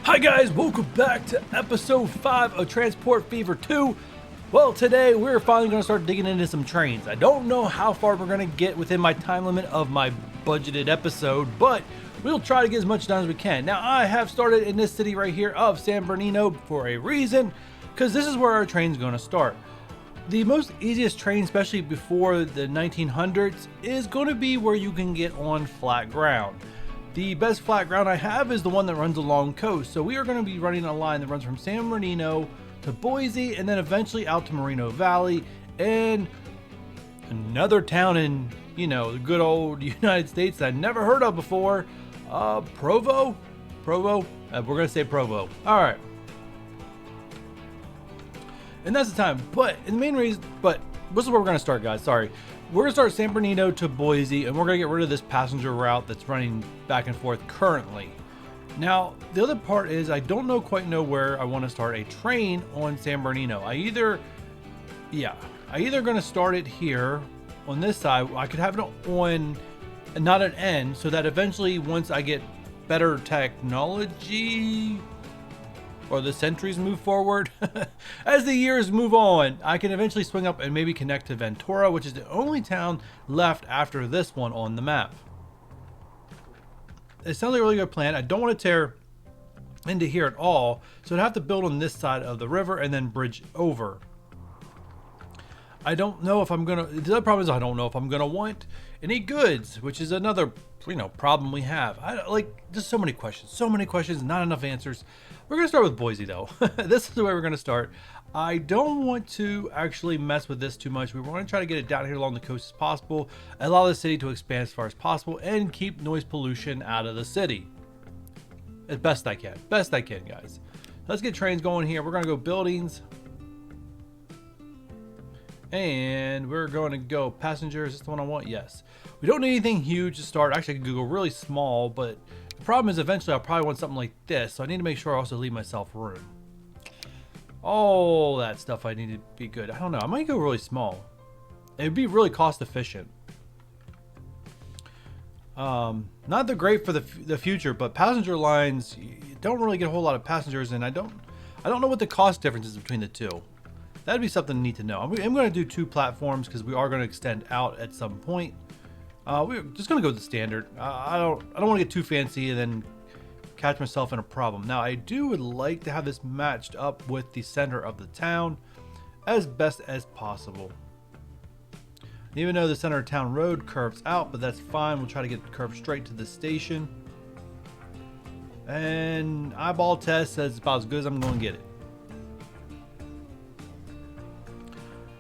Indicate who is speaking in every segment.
Speaker 1: Hi guys, welcome back to episode 5 of Transport Fever 2. Well, today we're finally going to start digging into some trains. I don't know how far we're going to get within my time limit of my budgeted episode, but we'll try to get as much done as we can. Now, I have started in this city right here of San Bernardino for a reason, because this is where our train's going to start. The most easiest train, especially before the 1900s, is going to be where you can get on flat ground. The best flat ground I have is the one that runs along coast. So we are going to be running a line that runs from San Bernardino to Boise and then eventually out to Moreno Valley and another town in, the good old United States that I never heard of before. Provo? We're going to say Provo. All right. And that's the time. But this is where we're going to start, guys. Sorry. We're going to start San Bernardino to Boise, and we're going to get rid of this passenger route that's running back and forth currently. Now, the other part is I don't quite know where I want to start a train on San Bernardino. I either going to start it here on this side. I could have it on, not an end, so that eventually once I get better technology, or the centuries move forward, as the years move on, I can eventually swing up and maybe connect to Ventura, which is the only town left after this one on the map. It sounds like a really good plan. I don't want to tear into here at all, so I'd have to build on this side of the river and then bridge over. I don't know if I'm gonna. The other problem is I don't know if I'm gonna want any goods, which is another problem we have. Just so many questions, not enough answers. We're gonna start with Boise though. This is the way we're gonna start. I don't want to actually mess with this too much. We want to try to get it down here along the coast as possible, allow the city to expand as far as possible, and keep noise pollution out of the city as best I can. Guys. Let's get trains going here. We're gonna go buildings. And we're going to go passengers. Is this the one I want? Yes. We don't need anything huge to start. Actually, I could go really small, but the problem is eventually I'll probably want something like this. So I need to make sure I also leave myself room. All that stuff I need to be good. I don't know. I might go really small. It would be really cost efficient. Not the great for the future, but passenger lines, you don't really get a whole lot of passengers, and I don't know what the cost difference is between the two. That'd be something to need to know. I'm going to do 2 platforms because we are going to extend out at some point. We're just going to go with the standard. I don't want to get too fancy and then catch myself in a problem. Now, I would like to have this matched up with the center of the town as best as possible. Even though the center of town road curves out, but that's fine. We'll try to get the curve straight to the station. And eyeball test says it's about as good as I'm going to get it.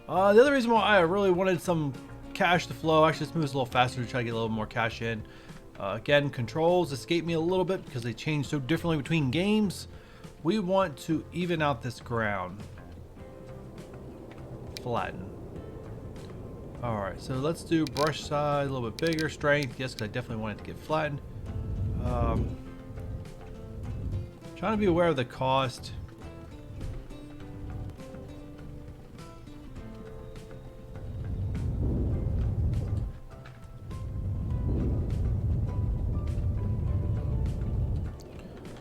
Speaker 1: The other reason why I really wanted some cash to flow, actually let's move this a little faster to try to get a little more cash in. Again, controls escape me a little bit because they change so differently between games. We want to even out this ground. Flatten. Alright, so let's do brush size, a little bit bigger, strength. Yes, because I definitely want it to get flattened. Trying to be aware of the cost.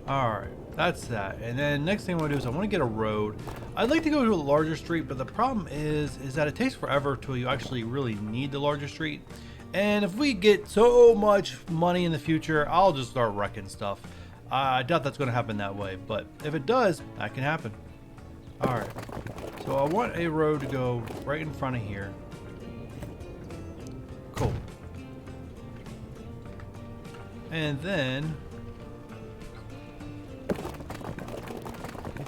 Speaker 1: Alright, that's that. And then next thing I want to do is I want to get a road. I'd like to go to a larger street, but the problem is that it takes forever till you actually really need the larger street. And if we get so much money in the future, I'll just start wrecking stuff. I doubt that's going to happen that way, but if it does, that can happen. Alright, so I want a road to go right in front of here. Cool. And then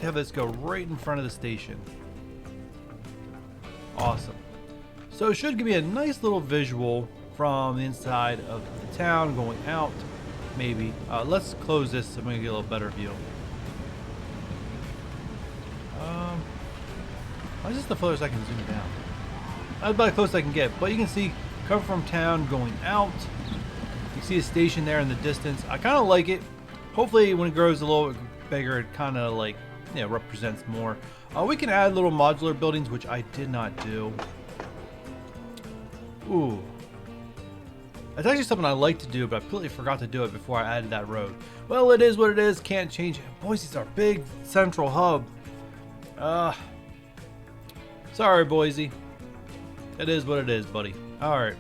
Speaker 1: have this go right in front of the station. Awesome. So it should give me a nice little visual from the inside of the town going out. Maybe. Let's close this so we can get a little better view. Why is this the furthest I can zoom down? That's about as close as I can get. But you can see cover from town going out. You see a station there in the distance. I kind of like it. Hopefully when it grows a little bit bigger, it kind of represents more. We can add little modular buildings, which I did not do. Ooh. It's actually something I like to do, but I completely forgot to do it before I added that road. Well, it is what it is. Can't change it. Boise's our big central hub. Sorry, Boise. It is what it is, buddy. Alright.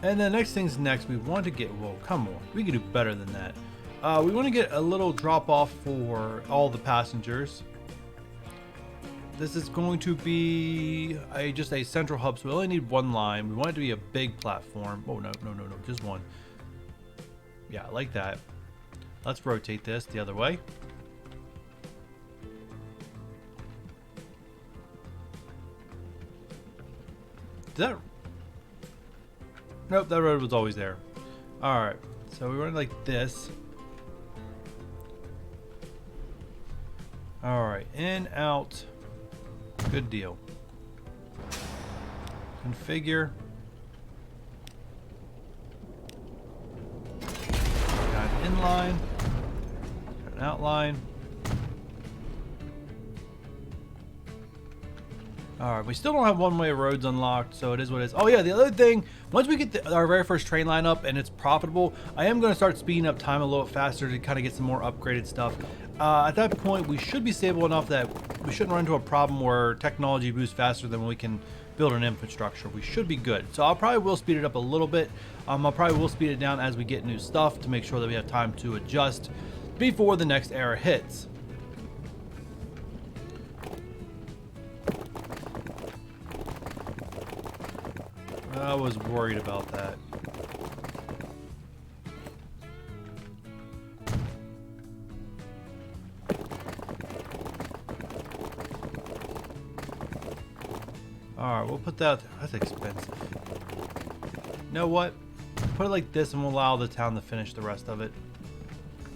Speaker 1: And the next thing's next. We want to get... Whoa, come on. We can do better than that. We want to get a little drop-off for all the passengers. This is going to be just a central hub, so we only need one line. We want it to be a big platform. Oh, no, just one. Yeah, like that. Let's rotate this the other way. Nope, that road was always there. Alright, so we run like this. Alright, in, out. Good deal. Configure. Got an inline. Got an outline. Alright, we still don't have one-way roads unlocked, so it is what it is. Oh yeah, the other thing, once we get our very first train line up and it's profitable, I am going to start speeding up time a little faster to kind of get some more upgraded stuff. At that point, we should be stable enough that we shouldn't run into a problem where technology moves faster than we can build an infrastructure. We should be good. So I probably will speed it up a little bit. I probably will speed it down as we get new stuff to make sure that we have time to adjust before the next era hits. I was worried about that. Alright, we'll put that... That's expensive. You know what? Put it like this and we'll allow the town to finish the rest of it.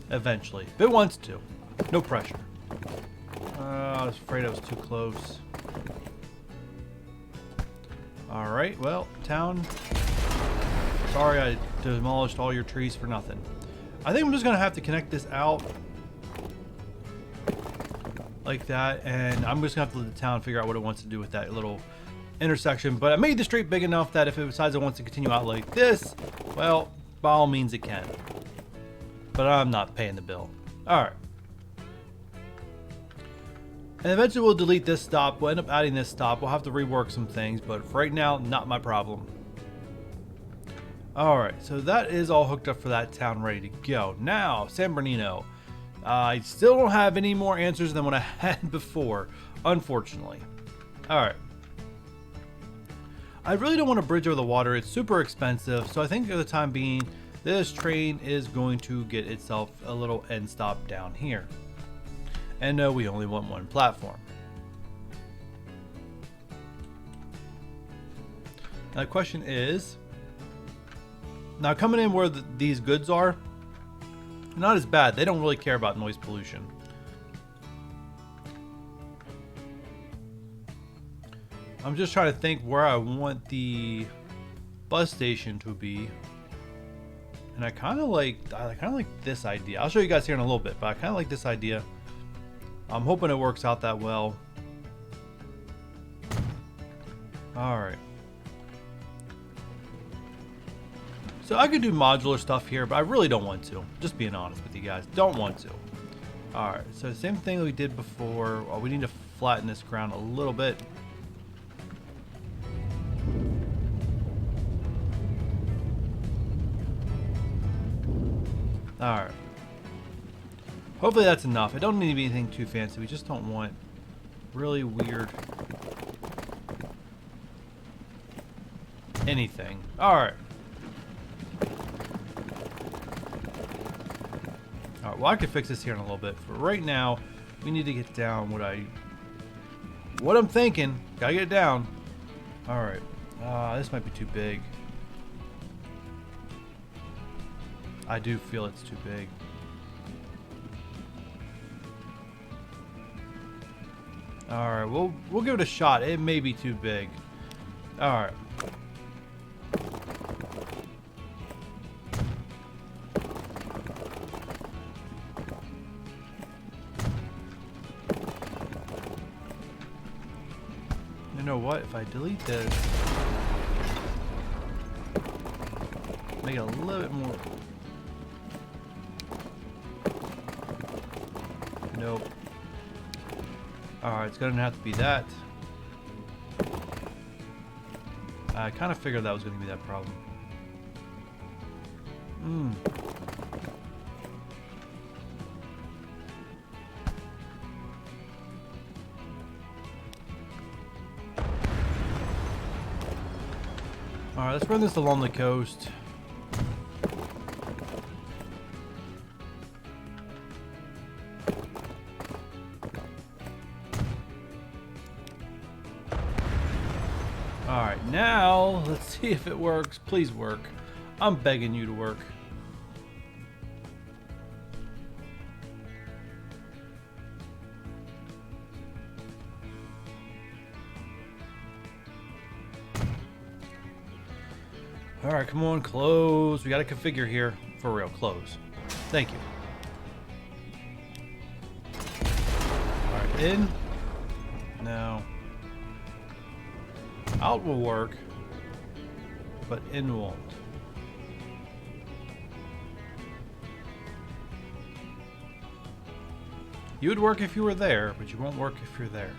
Speaker 1: Eventually. If it wants to. No pressure. I was afraid I was too close. Alright, well, town. Sorry I demolished all your trees for nothing. I think I'm just going to have to connect this out. Like that. And I'm just going to have to let the town figure out what it wants to do with that little intersection. But I made the street big enough that if it decides it wants to continue out like this, well, by all means it can. But I'm not paying the bill. Alright. And eventually we'll delete this stop. We'll end up adding this stop. We'll have to rework some things, but for right now, not my problem. Alright, so that is all hooked up for that town, ready to go. Now, San Bernardino. I still don't have any more answers than what I had before, unfortunately. Alright. I really don't want to bridge over the water. It's super expensive, so I think for the time being, this train is going to get itself a little end stop down here. And no, we only want one platform. Now the question is, now coming in where these goods are, not as bad. They don't really care about noise pollution. I'm just trying to think where I want the bus station to be. And I kind of like this idea. I'll show you guys here in a little bit, but I kind of like this idea. I'm hoping it works out that well. Alright. So I could do modular stuff here, but I really don't want to. Just being honest with you guys. Don't want to. Alright, so the same thing that we did before. Well, we need to flatten this ground a little bit. Alright. Hopefully that's enough. It don't need to be anything too fancy. We just don't want really weird anything. Alright. Alright, well I can fix this here in a little bit. For right now, we need to get down what I'm thinking. Gotta get it down. Alright. This might be too big. I do feel it's too big. Alright, we'll give it a shot. It may be too big. Alright. You know what? If I delete this... make it a little bit more. Nope. Alright, it's gonna have to be that. I kind of figured that was gonna be that problem. Alright, let's run this along the coast. Alright, now let's see if it works. Please work. I'm begging you to work. Alright, come on, close. We got to configure here. For real, close. Thank you. Alright, in. No. Out will work, but in won't. You would work if you were there, but you won't work if you're there.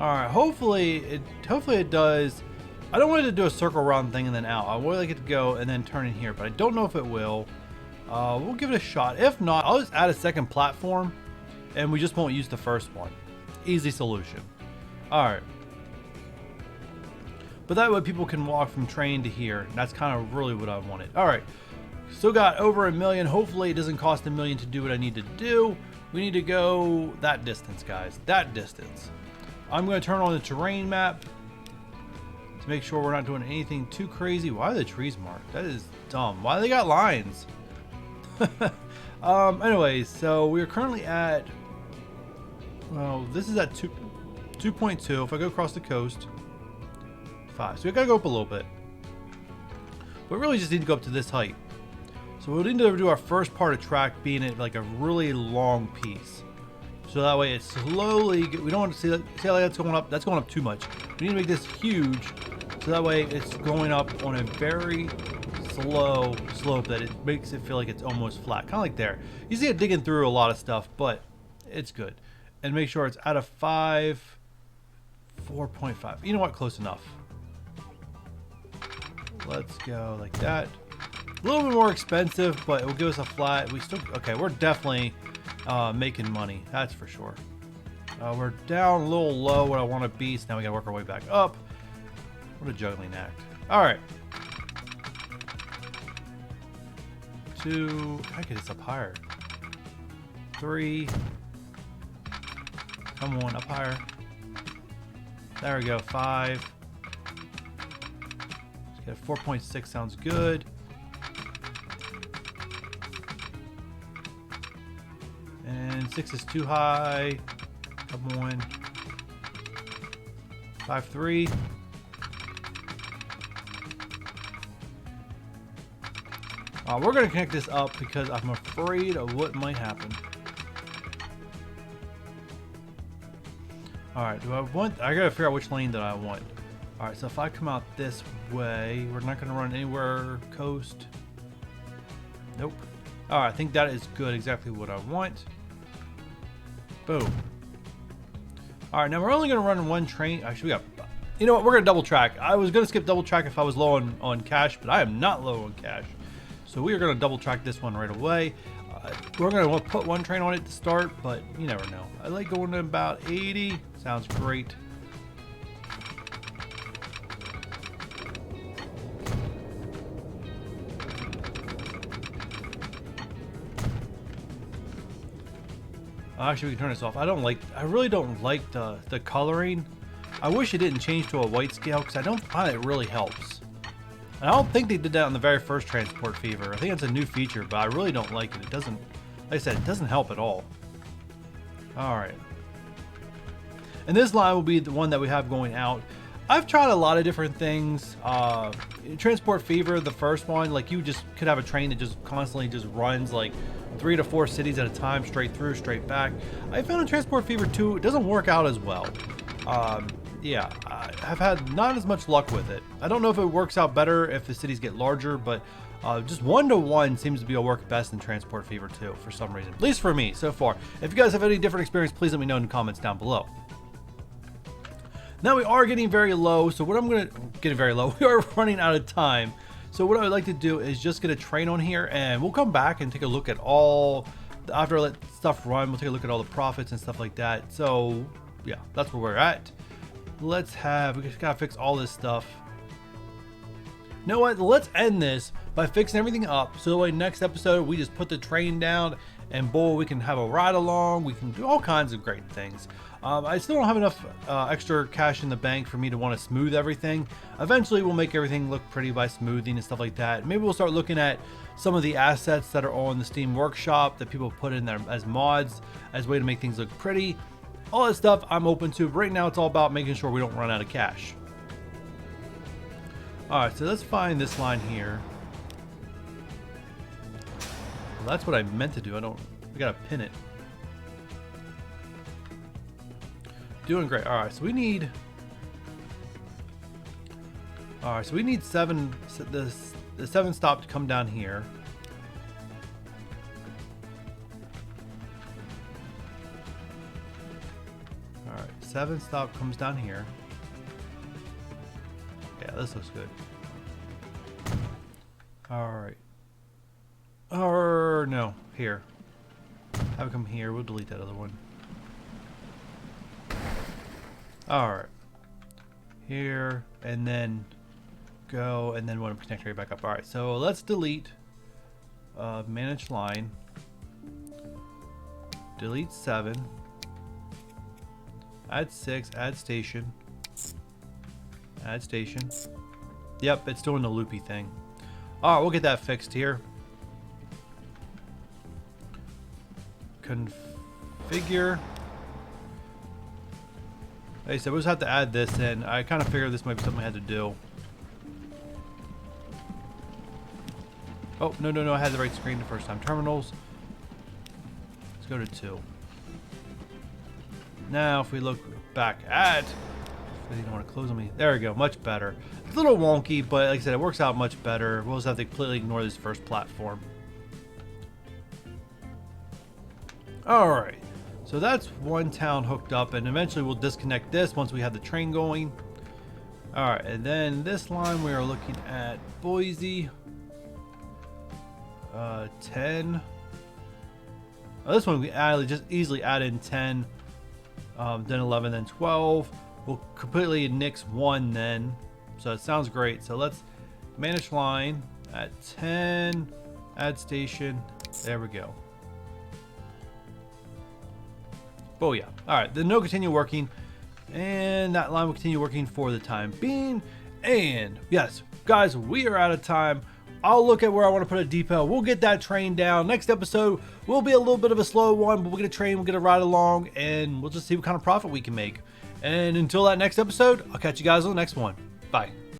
Speaker 1: Alright, hopefully it does. I don't want it to do a circle around thing and then out. I would like it to go and then turn in here, but I don't know if it will. We'll give it a shot. If not, I'll just add a second platform and we just won't use the first one. Easy solution. Alright. But that way people can walk from train to here. That's kind of really what I wanted. Alright. Still got over 1 million. Hopefully it doesn't cost 1 million to do what I need to do. We need to go that distance, guys. That distance. I'm going to turn on the terrain map to make sure we're not doing anything too crazy. Why are the trees marked? That is dumb. Why do they got lines? Anyways, so we're currently at, well, this is at 2.2. If I go across the coast, 5. So we gotta go up a little bit. But really just need to go up to this height. So we'll need to do our first part of track being at like a really long piece. So that way it's slowly, we don't want to see how that's going up. That's going up too much. We need to make this huge. So that way it's going up on a very slow slope that it makes it feel like it's almost flat. Kind of like there. You see it digging through a lot of stuff, but it's good. And make sure it's out of 5, 4.5. You know what? Close enough. Let's go like that. A little bit more expensive, but it will give us a flat. We still, okay, we're definitely making money. That's for sure. We're down a little low what I want to be, so now we gotta work our way back up. What a juggling act. Alright. 2, I get this up higher. 3. Come on, up higher. There we go, 5. Let's get 4.6, sounds good. And 6 is too high. Come on. 5.3. We're going to connect this up because I'm afraid of what might happen. Alright, do I want... I gotta figure out which lane that I want. Alright, so if I come out this way, we're not going to run anywhere coast. Nope. Alright, I think that is good. Exactly what I want. Boom. Alright, now we're only going to run one train. Actually, we got... You know what? We're going to double track. I was going to skip double track if I was low on cash, but I am not low on cash. So we are going to double track this one right away. We're going to put one train on it to start, but you never know. I like going to about 80. Sounds great. Actually, we can turn this off. I really don't like the coloring. I wish it didn't change to a white scale because I don't find it really helps. And I don't think they did that on the very first Transport Fever. I think it's a new feature, but I really don't like it. It doesn't, like I said, it doesn't help at all. Alright. And this line will be the one that we have going out. I've tried a lot of different things. Transport Fever, the first one, like you just could have a train that just constantly just runs like 3 to 4 cities at a time, straight through, straight back. I found in Transport Fever 2, it doesn't work out as well. yeah, I have had not as much luck with it. I don't know if it works out better if the cities get larger, but just 1-to-1 seems to be a work best in Transport Fever 2 for some reason. At least for me so far. If you guys have any different experience, please let me know in the comments down below. Now we are getting very low, so what I'm gonna get very low. We are running out of time. So what I would like to do is just get a train on here, and we'll come back and take a look at all. After I let stuff run, we'll take a look at all the profits and stuff like that. So yeah, that's where we're at. We just gotta fix all this stuff. You know what? Let's end this by fixing everything up. So the way next episode, we just put the train down and boy, we can have a ride along. We can do all kinds of great things. I still don't have enough extra cash in the bank for me to want to smooth everything. Eventually we'll make everything look pretty by smoothing and stuff like that. Maybe we'll start looking at some of the assets that are on the Steam Workshop that people put in there as mods, as a way to make things look pretty. All that stuff I'm open to. But right now it's all about making sure we don't run out of cash. Alright, so let's find this line here. Well, that's what I meant to do. I gotta pin it. Doing great. Alright, so we need... Alright, so we need the 7 stop to come down here. Alright, 7 stop comes down here. Yeah, this looks good. Alright. Or no, here. Have it come here. We'll delete that other one. Alright. Here, and then go, and then want to connect right back up. Alright, so let's delete manage line. Delete 7. Add 6, add station. Add station. Yep, it's doing the loopy thing. Alright, we'll get that fixed here. Configure. Like I said, we'll just have to add this in. I kind of figured this might be something I had to do. Oh, no, I had the right screen the first time. Terminals. Let's go to 2. Now, if we look back at... I didn't want to close on me. There we go, much better. It's a little wonky, but like I said, it works out much better. We'll just have to completely ignore this first platform. Alright, so that's one town hooked up, and eventually we'll disconnect this once we have the train going. Alright, and then this line we are looking at Boise. 10. Oh, this one we just easily add in 10, then 11, then 12. We'll completely nix 1 then. So it sounds great. So let's manage line at 10, add station. There we go. Oh yeah. Alright, then no continue working. And that line will continue working for the time being. And yes, guys, we are out of time. I'll look at where I want to put a depot. We'll get that train down. Next episode will be a little bit of a slow one, but we'll get a train, we'll get a ride along, and we'll just see what kind of profit we can make. And until that next episode, I'll catch you guys on the next one. Bye.